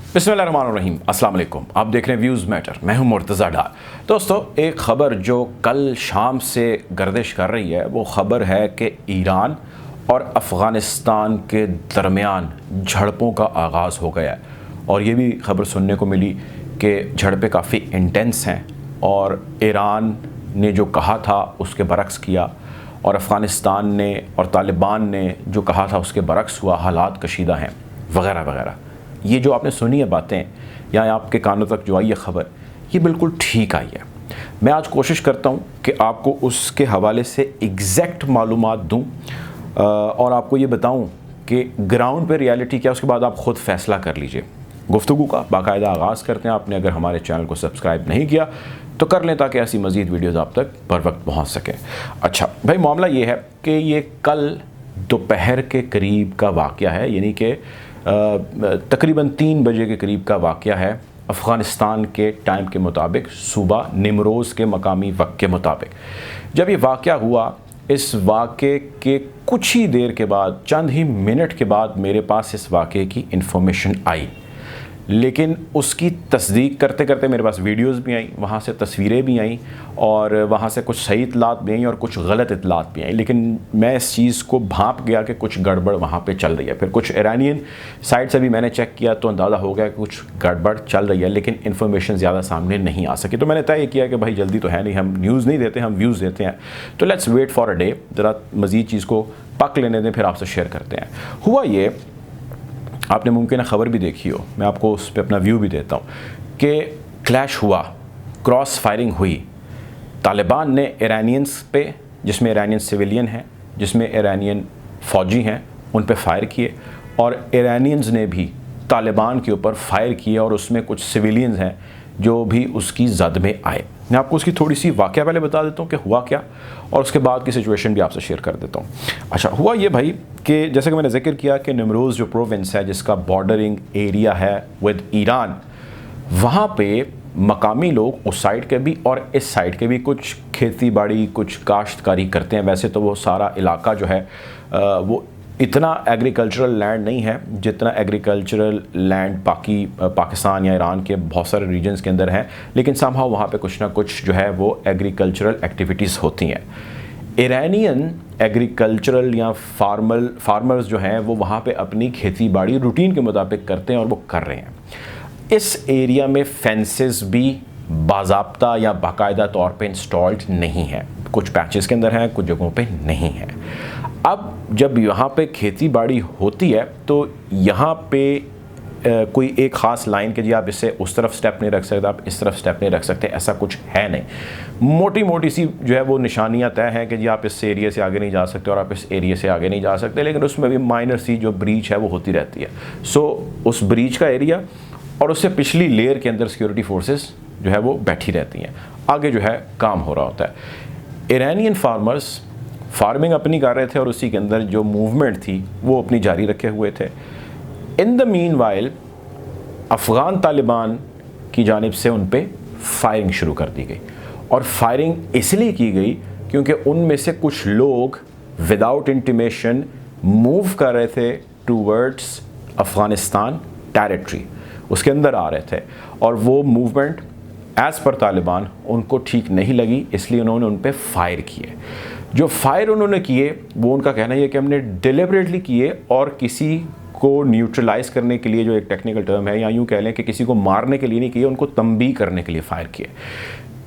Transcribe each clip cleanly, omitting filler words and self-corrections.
बिस्मिल्लाहिर्रहमानिर्रहीम, अस्सलाम वालेकुम। आप देख रहे हैं व्यूज़ मैटर, मैं हूं मुर्तज़ा डार। दोस्तों, एक ख़बर जो कल शाम से गर्दिश कर रही है वो ख़बर है कि ईरान और अफ़ग़ानिस्तान के दरमियान झड़पों का आगाज़ हो गया है। और ये भी ख़बर सुनने को मिली कि झड़पें काफ़ी इंटेंस हैं और ईरान ने जो कहा था उसके बरक्स किया और अफ़ग़ानिस्तान ने और तालिबान ने जो कहा था उसके बरक्स हुआ। हालात कशीदा हैं वगैरह वगैरह। ये जो आपने सुनी है बातें या आपके कानों तक जो आई है ख़बर, ये बिल्कुल ठीक आई है। मैं आज कोशिश करता हूँ कि आपको उसके हवाले से एग्जैक्ट मालूमात दूँ और आपको ये बताऊँ कि ग्राउंड पे रियलिटी क्या है, उसके बाद आप ख़ुद फ़ैसला कर लीजिए। गुफ्तगू का बाकायदा आगाज़ करते हैं। आपने अगर हमारे चैनल को सब्सक्राइब नहीं किया तो कर लें ताकि ऐसी मज़ीद वीडियोज़ आप तक बर वक्त पहुँच सकें। अच्छा भाई, मामला ये है कि ये कल दोपहर के करीब का वाक़या है, यानी कि तकरीबन 3 बजे के करीब का वाक़या है अफ़ग़ानिस्तान के टाइम के मुताबिक, सुबह निमरोज़ के मकामी वक्त के मुताबिक। जब ये वाक़या हुआ, इस वाक़े के कुछ ही देर के बाद, चंद ही मिनट के बाद मेरे पास इस वाक़े की इन्फॉर्मेशन आई, लेकिन उसकी तस्दीक करते करते मेरे पास वीडियोज़ भी आई, वहाँ से तस्वीरें भी आईं और वहाँ से कुछ सही इतलात भी आई और कुछ गलत इतलात भी आई। लेकिन मैं इस चीज़ को भांप गया कि कुछ गड़बड़ वहाँ पे चल रही है। फिर कुछ ईरानियन साइड से भी मैंने चेक किया तो अंदाज़ा हो गया कि कुछ गड़बड़ चल रही है, लेकिन इन्फॉर्मेशन ज़्यादा सामने नहीं आ सकी। तो मैंने तय किया कि भाई जल्दी तो है नहीं, हम न्यूज़ नहीं देते, हम व्यूज़ देते हैं, तो let's wait for a day, ज़रा मज़ीद चीज़ को पक लेने दें, फिर आपसे शेयर करते हैं। हुआ ये, आपने मुमकिन है ख़बर भी देखी हो, मैं आपको उस पर अपना व्यू भी देता हूँ कि क्लैश हुआ, क्रॉस फायरिंग हुई। तालिबान ने ईरानियंस पे, जिसमें ईरानियन सिविलियन हैं, जिसमें ईरानियन फ़ौजी हैं, उन पे फायर किए और ईरानियंस ने भी तालिबान के ऊपर फायर किए और उसमें कुछ सिविलियंस हैं जो भी उसकी जद में आए। मैं आपको उसकी थोड़ी सी वाक़या पहले बता देता हूँ कि हुआ क्या और उसके बाद की सिचुएशन भी आपसे शेयर कर देता हूँ। अच्छा, हुआ ये भाई कि जैसे कि मैंने जिक्र किया कि निमरोज़ जो प्रोविंस है जिसका बॉर्डरिंग एरिया है विद ईरान, वहाँ पे मकामी लोग उस साइड के भी और इस साइड के भी कुछ खेती बाड़ी, कुछ काश्तकारी करते हैं। वैसे तो वो सारा इलाका जो है वो इतना एग्रीकल्चरल लैंड नहीं है जितना एग्रीकल्चरल लैंड पाकिस्तान या ईरान के बहुत सारे रीजन्स के अंदर हैं, लेकिन समहाउ वहाँ पे कुछ ना कुछ जो है वो एग्रीकल्चरल एक्टिविटीज़ होती हैं। ईरानियन एग्रीकल्चरल या फार्मर्स जो हैं वो वहाँ पे अपनी खेती बाड़ी रूटीन के मुताबिक करते हैं और वो कर रहे हैं। इस एरिया में फेंसेस भी बाज़ाब्ता या बाकायदा तौर पे इंस्टॉल्ड नहीं है, कुछ पैचेस के अंदर हैं, कुछ जगहों पे नहीं है। अब जब यहाँ पे खेती बाड़ी होती है तो यहाँ पे कोई एक ख़ास लाइन के जी आप इससे उस तरफ स्टेप नहीं रख सकते, आप इस तरफ स्टेप नहीं रख सकते, ऐसा कुछ है नहीं। मोटी मोटी सी जो है वो निशानियाँ तय हैं कि जी आप इस एरिया से आगे नहीं जा सकते और आप इस एरिया से आगे नहीं जा सकते, लेकिन उसमें भी माइनर सी जो ब्रीच है वो होती रहती है। सो उस ब्रीच का एरिया और उससे पिछली लेयर के अंदर सिक्योरिटी फोर्सेस जो है वो बैठी रहती हैं, आगे जो है काम हो रहा होता है। ईरानियन फार्मर्स फार्मिंग अपनी कर रहे थे और उसी के अंदर जो मूवमेंट थी वो अपनी जारी रखे हुए थे। In the mean while Afghan Taliban की जानिब से उन पे फायरिंग शुरू कर दी गई और फायरिंग इसलिए की गई क्योंकि उनमें से कुछ लोग विदाउट इंटीमेशन मूव कर रहे थे टूवर्ड्स अफ़गानिस्तान टेरिटरी, उसके अंदर आ रहे थे और वो मूवमेंट एज़ पर तालिबान उनको ठीक नहीं लगी, इसलिए उन्होंने उन पे फायर किए। जो फायर उन्होंने किए वो उनका कहना है कि हमने डिलिबरेटली किए और किसी को न्यूट्रलाइज़ करने के लिए, जो एक टेक्निकल टर्म है, या यूँ कह लें कि किसी को मारने के लिए नहीं किए, उनको तंबीह करने के लिए फायर किए।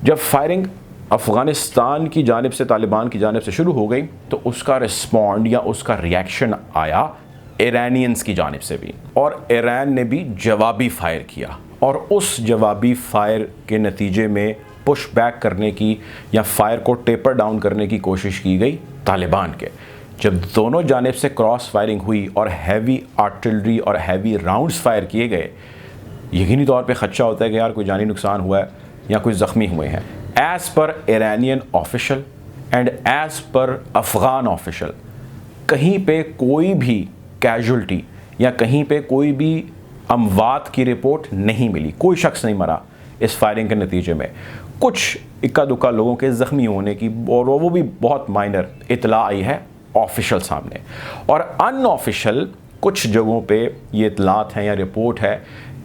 जब फायरिंग अफ़ग़ानिस्तान की जानिब से, तालिबान की जानिब से शुरू हो गई तो उसका रिस्पॉन्ड या उसका रिएक्शन आया ईरानियंस की जानिब से भी, और ईरान ने भी जवाबी फायर किया और उस जवाबी फायर के नतीजे में पुश बैक करने की या फायर को टेपर डाउन करने की कोशिश की गई तालिबान के। जब दोनों जानिब से क्रॉस फायरिंग हुई और हैवी आर्टिलरी और हैवी राउंड्स फायर किए गए, यकीनी तौर पे ख़दशा होता है कि यार कोई जानी नुकसान हुआ है या कोई ज़ख्मी हुए हैं। As per Iranian official and as per Afghan official, कहीं पे कोई भी कैजुअल्टी या कहीं पे कोई भी अमवात की रिपोर्ट नहीं मिली, कोई शख्स नहीं मरा इस फायरिंग के नतीजे में। कुछ इक्का दुक्का लोगों के ज़ख्मी होने की, और वो भी बहुत माइनर, इतला आई है ऑफिशियल सामने। और अनऑफिशियल कुछ जगहों पे ये इतलात हैं या रिपोर्ट है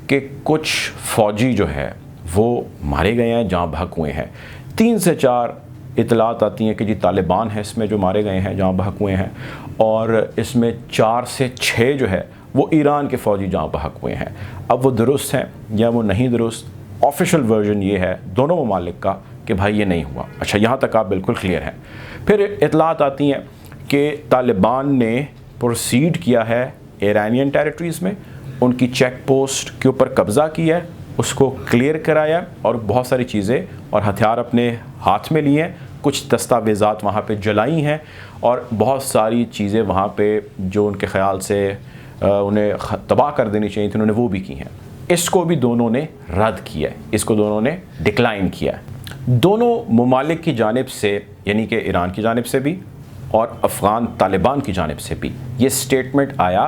कि कुछ फ़ौजी जो है वो मारे गए हैं, जहाँ बहक हुए हैं। 3 से 4 इतलात आती हैं कि जी तालिबान है इसमें जो मारे गए हैं, जहाँ बहक हुए हैं, और इसमें 4 से 6 जो है वो ईरान के फ़ौजी जहाँ बहक हुए हैं। अब वो दुरुस्त हैं या वो नहीं दुरुस्त, ऑफिशियल वर्जन ये है दोनों ममालिक का कि भाई ये नहीं हुआ। अच्छा, यहाँ तक आप बिल्कुल क्लियर हैं। फिर इतलात आती हैं कि तालिबान ने प्रोसीड किया है ईरानियन टेरिटरीज़ में, उनकी चेक पोस्ट के ऊपर कब्ज़ा किया है, उसको क्लियर कराया और बहुत सारी चीज़ें और हथियार अपने हाथ में लिए हैं, कुछ दस्तावेज़ात वहाँ पे जलाई हैं और बहुत सारी चीज़ें वहाँ पे जो उनके ख़्याल से उन्हें तबाह कर देनी चाहिए थी उन्होंने वो भी की हैं। इसको भी दोनों ने रद्द किया है, इसको दोनों ने डिक्लाइन किया है। दोनों ममालिक की जानिब से, यानी कि ईरान की जानिब से भी और अफ़गान तालिबान की जानिब से भी ये स्टेटमेंट आया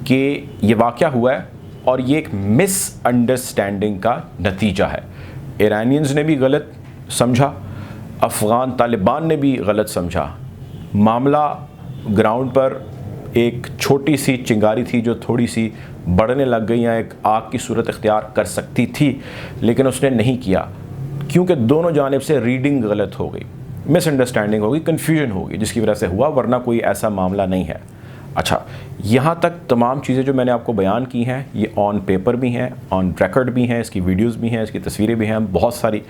कि ये वाक़या हुआ है और ये एक मिसअंडरस्टैंडिंग का नतीजा है। ईरानियंस ने भी गलत समझा, अफ़गान तालिबान ने भी गलत समझा। मामला ग्राउंड पर एक छोटी सी चिंगारी थी जो थोड़ी सी बढ़ने लग गई या एक आग की सूरत इख्तियार कर सकती थी, लेकिन उसने नहीं किया क्योंकि दोनों जानिब से रीडिंग गलत हो गई, मिसअंडरस्टैंडिंग हो गई, कन्फ्यूजन हो गई, जिसकी वजह से हुआ, वरना कोई ऐसा मामला नहीं है। अच्छा, यहाँ तक तमाम चीज़ें जो मैंने आपको बयान की हैं ये ऑन पेपर भी हैं, ऑन रिकॉर्ड भी हैं, इसकी वीडियोस भी हैं, इसकी तस्वीरें भी हैं, बहुत सारी।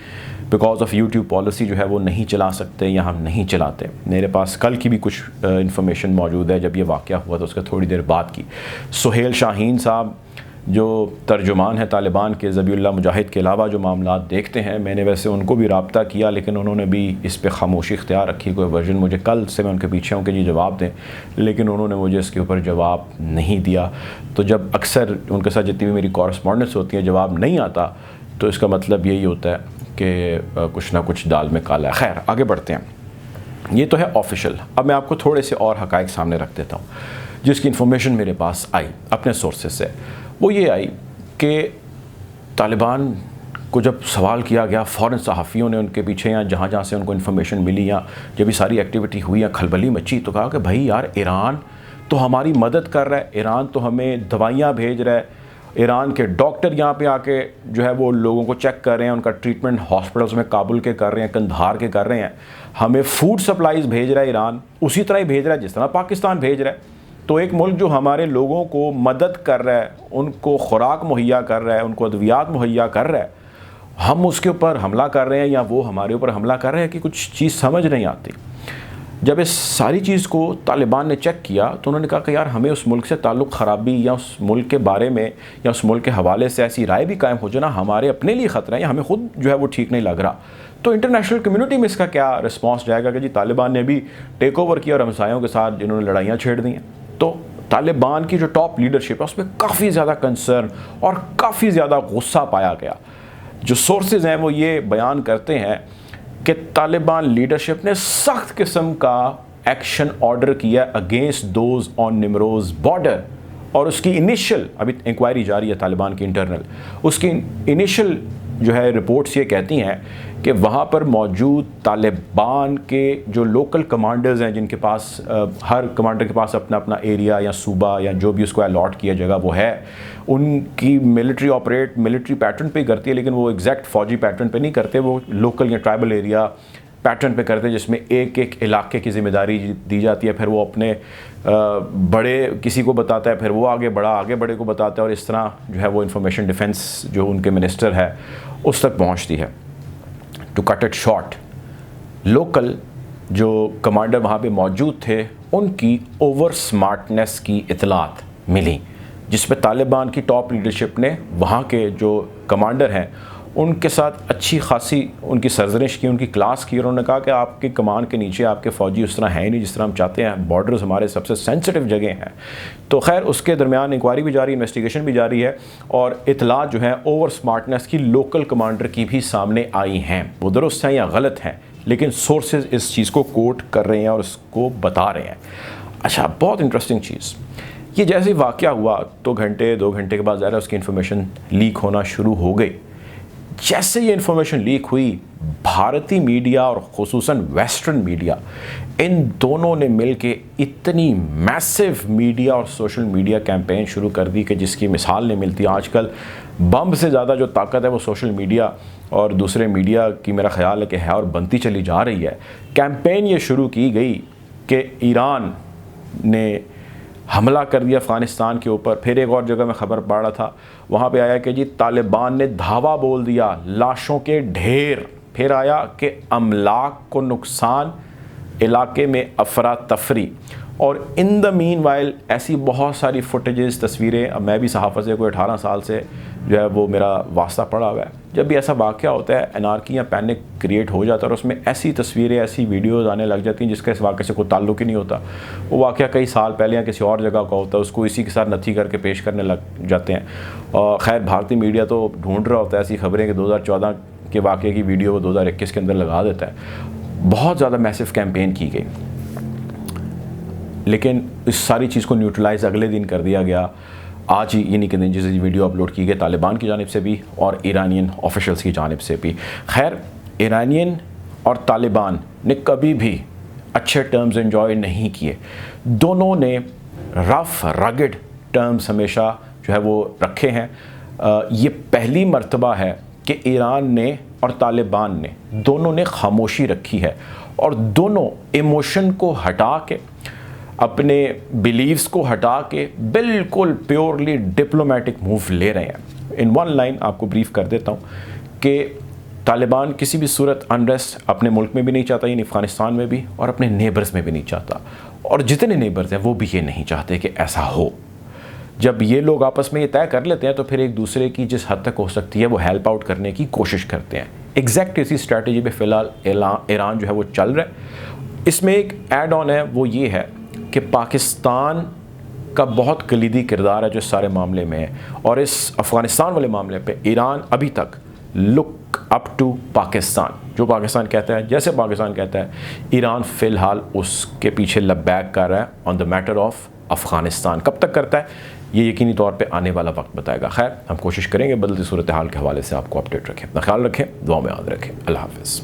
बिकॉज ऑफ यूट्यूब पॉलिसी जो है वो नहीं चला सकते या हम नहीं चलाते। मेरे पास कल की भी कुछ इन्फॉर्मेशन मौजूद है, जब ये वाक़या हुआ तो उसके थोड़ी देर बाद की। सुहेल शाहीन साहब जो तर्जुमान है तालिबान के, ज़बीउल्लाह मुजाहिद के अलावा जो मामला देखते हैं, मैंने वैसे उनको भी रब्ता किया लेकिन उन्होंने भी इस पर खामोशी इख्तियार रखी। कोई वर्जन मुझे कल से मैं उनके पीछे हूँ कि जी जवाब दें, लेकिन उन्होंने मुझे इसके ऊपर जवाब नहीं दिया। तो जब अक्सर उनके साथ जितनी भी मेरी कॉरेस्पॉन्डेंस होती है जवाब नहीं आता तो इसका मतलब यही होता है कि कुछ ना कुछ दाल में काला है। खैर, आगे बढ़ते हैं। ये तो है ऑफिशियल। अब मैं आपको थोड़े से और हक़ाइक़ सामने रख देता हूँ जिसकी इन्फॉर्मेशन मेरे पास आई अपने सोर्सेज से। वो ये आई कि तालिबान को जब सवाल किया गया, फ़ौरन सहाफ़ियों ने उनके पीछे या जहाँ जहाँ से उनको इन्फॉर्मेशन मिली या जब ये सारी एक्टिविटी हुई या खलबली मची, तो कहा कि भाई यार, ईरान तो हमारी मदद कर रहा है, ईरान तो हमें दवाइयाँ भेज रहा है, ईरान के डॉक्टर यहाँ पे आके जो है वो लोगों को चेक कर रहे हैं, उनका ट्रीटमेंट हॉस्पिटल्स में काबुल के कर रहे हैं, कंधार के कर रहे हैं, हमें फूड सप्लाईज़ भेज रहा है ईरान, उसी तरह ही भेज रहा है जिस तरह पाकिस्तान भेज रहा है। तो एक मुल्क जो हमारे लोगों को मदद कर रहा है, उनको खुराक मुहैया कर रहा है, उनको अद्वियात मुहैया कर रहा है, हम उसके ऊपर हमला कर रहे हैं या वो हमारे ऊपर हमला कर रहे हैं कि कुछ चीज़ समझ नहीं आती। जब इस सारी चीज़ को तालिबान ने चेक किया तो उन्होंने कहा कि यार, हमें उस मुल्क से ताल्लुक़ ख़राबी या उस मुल्क के बारे में या उस मुल्क के हवाले से ऐसी राय भी कायम हो जाना हमारे अपने लिए ख़तरा है या हमें ख़ुद जो है वो ठीक नहीं लग रहा। तो इंटरनेशनल कम्युनिटी में इसका क्या रिस्पॉन्स जाएगा कि जी तालिबान ने भी टेक ओवर किया और हमसायों के साथ जिन्होंने लड़ाइयाँ छेड़ दी हैं। तो तालिबान की जो टॉप लीडरशिप है उसमें काफ़ी ज़्यादा कंसर्न और काफ़ी ज़्यादा गुस्सा पाया गया। जो सोर्सेज हैं वो ये बयान करते हैं कि तालिबान लीडरशिप ने सख्त किस्म का एक्शन ऑर्डर किया against those on Nimroz border, और उसकी इनिशियल, अभी इंक्वायरी जारी है तालिबान की इंटरनल, उसकी इनिशियल जो है रिपोर्ट्स ये कहती हैं कि वहाँ पर मौजूद तालिबान के जो लोकल कमांडर्स हैं, जिनके पास हर कमांडर के पास अपना अपना एरिया या सूबा या जो भी उसको अलॉट किया जगह वो है, उनकी मिलिट्री ऑपरेट मिलिट्री पैटर्न पे करती है, लेकिन वो एग्जैक्ट फ़ौजी पैटर्न पे नहीं करते, वो लोकल या ट्राइबल एरिया पैटर्न पे करते हैं, जिसमें एक एक इलाके की ज़िम्मेदारी दी जाती है। फिर वो अपने बड़े किसी को बताता है, फिर वो आगे बड़े को बताता है, और इस तरह जो है वो इंफॉर्मेशन डिफेंस जो उनके मिनिस्टर है उस तक पहुंचती है। To cut it short, local जो कमांडर वहाँ पे मौजूद थे उनकी ओवर स्मार्टनेस की इतलात मिली, जिसमें तालिबान की टॉप लीडरशिप ने वहाँ के जो कमांडर हैं उनके साथ अच्छी खासी उनकी सरजनिश की, उनकी क्लास की, और उन्होंने कहा कि आपके कमान के नीचे आपके फ़ौजी उस तरह है ही नहीं जिस तरह हम चाहते हैं, बॉर्डर्स हमारे सबसे सेंसिटिव जगह हैं। तो खैर, उसके दरमियान इंक्वायरी भी जारी, इन्वेस्टिगेशन भी जारी है, और इतलात जो है ओवर स्मार्टनेस की लोकल कमांडर की भी सामने आई हैं। वो दुरुस्त हैं या गलत हैं, लेकिन सोर्सेज इस चीज़ को कोट कर रहे हैं और उसको बता रहे हैं। अच्छा, बहुत इंटरेस्टिंग चीज़, ये जैसे ही वाक़या हुआ तो घंटे 2 घंटे के बाद ज़रा उसकी इन्फॉर्मेशन लीक होना शुरू हो गई। जैसे ये इन्फॉर्मेशन लीक हुई, भारतीय मीडिया और खुसूसन वेस्टर्न मीडिया, इन दोनों ने मिलके इतनी मैसिव मीडिया और सोशल मीडिया कैंपेन शुरू कर दी कि जिसकी मिसाल नहीं मिलती। आजकल बम से ज़्यादा जो ताकत है वो सोशल मीडिया और दूसरे मीडिया की मेरा ख्याल है कि है और बनती चली जा रही है। कैंपेन ये शुरू की गई कि ईरान ने हमला कर दिया अफ़गानिस्तान के ऊपर। फिर एक और जगह में ख़बर पढ़ रहा था, वहाँ पे आया कि जी तालिबान ने धावा बोल दिया, लाशों के ढेर। फिर आया कि अमलाक को नुकसान, इलाके में अफरा तफरी। और इन द मीन वाइल ऐसी बहुत सारी फुटेजेस, तस्वीरें। अब मैं भी सहाफ़त से कोई 18 साल से जो है वो मेरा वास्ता पड़ा हुआ है। जब भी ऐसा वाक़या होता है, एनार्की या पैनिक क्रिएट हो जाता है और उसमें ऐसी तस्वीरें, ऐसी वीडियोज़ आने लग जाती हैं जिसका इस वाक़े से कोई ताल्लुक़ ही नहीं होता। वो वाक़या कई साल पहले या किसी और जगह का होता है, उसको इसी के साथ नथी करके पेश करने लग जाते हैं। और खैर भारतीय मीडिया तो ढूंढ रहा होता है ऐसी खबरें कि 2014 के वाक़े की वीडियो 2021 के अंदर लगा देता है। बहुत ज़्यादा मैसिव कैंपेन की गई, लेकिन इस सारी चीज़ को न्यूट्रलाइज अगले दिन कर दिया गया। आज ही यानी कि दिन जिस वीडियो अपलोड की गई तालिबान की जानिब से भी और ईरानियन ऑफिशियल्स की जानिब से भी। खैर, ईरानियन और तालिबान ने कभी भी अच्छे टर्म्स एंजॉय नहीं किए। दोनों ने रफ रगड टर्म्स हमेशा जो है वो रखे हैं। ये पहली मर्तबा है कि ईरान ने और तालिबान ने दोनों ने खामोशी रखी है और दोनों इमोशन को हटा के, अपने बिलीव्स को हटा के बिल्कुल प्योरली डिप्लोमेटिक मूव ले रहे हैं। इन वन लाइन आपको ब्रीफ कर देता हूँ कि तालिबान किसी भी सूरत अनरेस्ट अपने मुल्क में भी नहीं चाहता, यानी अफ़गानिस्तान में भी, और अपने नेबर्स में भी नहीं चाहता। और जितने नेबर्स हैं वो भी ये नहीं चाहते कि ऐसा हो। जब ये लोग आपस में ये तय कर लेते हैं तो फिर एक दूसरे की जिस हद तक हो सकती है वो हेल्प आउट करने की कोशिश करते हैं। एग्जैक्ट इसी स्ट्रैटेजी पे फ़िलहाल ईरान जो है वो चल रहा है। इसमें एक ऐड ऑन है, वो ये है कि पाकिस्तान का बहुत कलीदी किरदार है जो सारे मामले में है। और इस अफ़गानिस्तान वाले मामले पे ईरान अभी तक लुक अप टू पाकिस्तान, जो पाकिस्तान कहता है, जैसे पाकिस्तान कहता है, ईरान फ़िलहाल उसके पीछे लबैक कर रहा है on the matter of Afghanistan. कब तक करता है ये यकीनी तौर पे आने वाला वक्त बताएगा। खैर, हम कोशिश करेंगे बदलती सूरत हाल के हवाले से आपको अपडेट रखें। अपना ख्याल रखें, दुआ में याद रखें। अल्लाह हाफ़िज़।